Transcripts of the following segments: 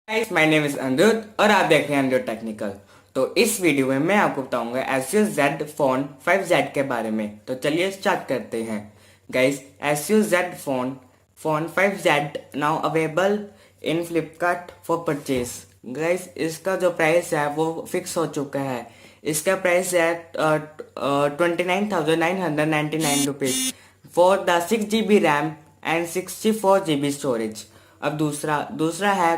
Guys my name is Aniruddh और आप देख रहे हैं अनिरुद्ध टेक्निकल। तो इस वीडियो में मैं आपको बताऊंगा Asus Z फोन 5Z के बारे में। तो चलिए स्टार्ट करते हैं। Guys Asus Z phone 5Z now available in Flipkart for purchase. Guys इसका जो प्राइस है वो फिक्स हो चुका है। इसका प्राइस है 29,999 rupees for the 6 GB RAM and 64 GB storage. अब दूसरा है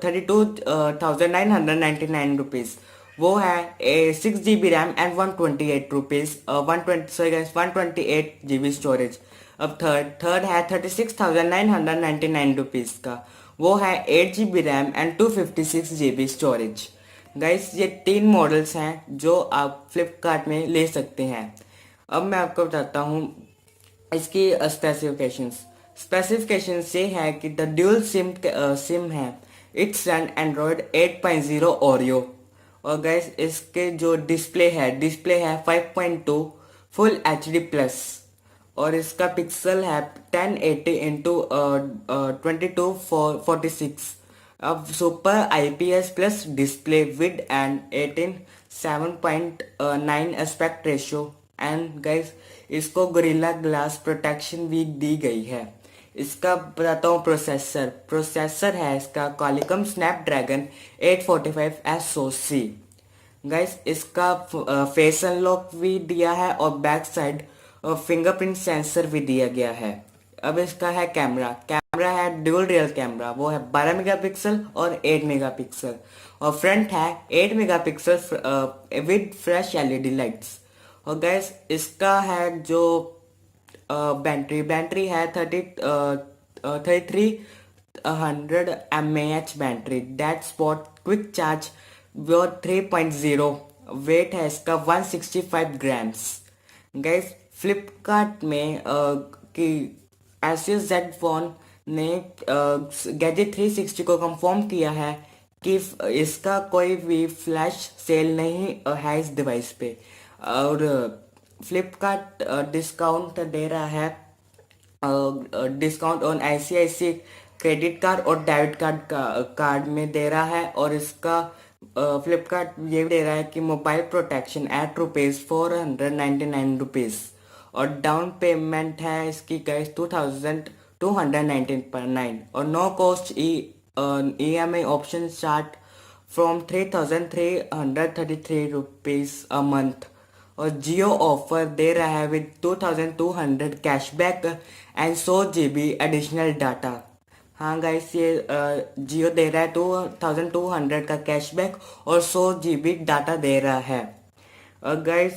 32,999 रुपीज। वो है 6 GB RAM and 128 rupees 128 GB storage. अब थर्ड है 36,999 रुपीज का। वो है 8 GB RAM and 256 GB storage. Guys ये तीन मॉडल्स हैं जो आप फ्लिपकार्ट में ले सकते हैं। अब मैं आपको बताता हूँ इसकी स्पेसिफिकेशंस ये है कि द ड्यूल सिम है। It's run Android 8.0 Oreo. और गैस इसके जो डिस्प्ले है 5.2 फुल HD प्लस। और इसका पिक्सल है 1080 इंटू 2246। अब super IPS plus display with and 7.9 aspect ratio. And guys इसको गोरिल्ला ग्लास प्रोटेक्शन भी दी गई है। इसका बताता हूँ प्रोसेसर है इसका क्वालिकॉम स्नैपड्रैगन 845 SoC। गाइस इसका फेस अनलॉक भी दिया है और बैक साइड फिंगरप्रिंट सेंसर भी दिया गया है। अब इसका है कैमरा है ड्यूल रियल कैमरा। वो है 12 मेगापिक्सल और 8 मेगापिक्सल। और फ्रंट है 8 megapixel with fresh LED lights. और गैस इसका है जो बैटरी है 3300 mAh battery that spot quick charge वो 3.0। वेट है इसका 165 ग्राम्स। गैस फ्लिपकार्ट में कि Asus Z फोन ने गैजेट 360 को कंफर्म किया है कि इसका कोई भी फ्लैश सेल नहीं है इस डिवाइस पे। और फ्लिपकार्ट डिस्काउंट दे रहा है, discount on ICICI credit card और डेबिट कार्ड में दे रहा है। और इसका फ्लिपकार्ट ये दे रहा है कि मोबाइल प्रोटेक्शन एट ₹499 और डाउन पेमेंट है इसकी गाइस 2,219 और no cost EMI option start from 3,333 rupees a month. और जियो ऑफर दे रहा है with 2,200 cashback and 100 GB additional data. हाँ गाइस ये जियो दे रहा है 2,200 का कैशबैक और 100 GB डाटा दे रहा है। गाइस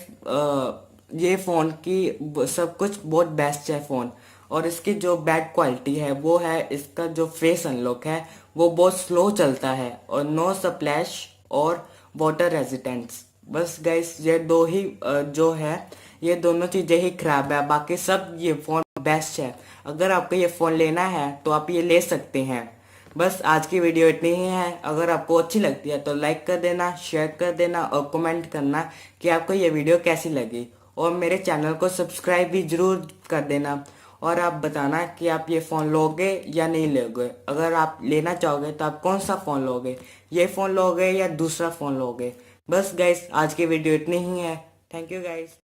ये फ़ोन की सब कुछ बहुत बेस्ट है फ़ोन। और इसकी जो बैड क्वालिटी है वो है इसका जो फेस अनलॉक है वो बहुत स्लो चलता है और नो स्प्लैश और वाटर रेजिस्टेंस। बस गाइस ये दो ही जो है ये दोनों चीज़ें ही खराब है, बाकी सब ये फ़ोन बेस्ट है। अगर आपको ये फ़ोन लेना है तो आप ये ले सकते हैं। बस आज की वीडियो इतनी ही है। अगर आपको अच्छी लगती है तो लाइक कर देना, शेयर कर देना और कमेंट करना कि आपको ये वीडियो कैसी लगी। और मेरे चैनल को सब्सक्राइब भी ज़रूर कर देना। और आप बताना कि आप ये फ़ोन लोगे या नहीं लोगे। अगर आप लेना चाहोगे तो आप कौन सा फ़ोन लोगे, ये फ़ोन लोगे या दूसरा फ़ोन लोगे। बस गाइस आज की वीडियो इतनी ही है। Thank you guys.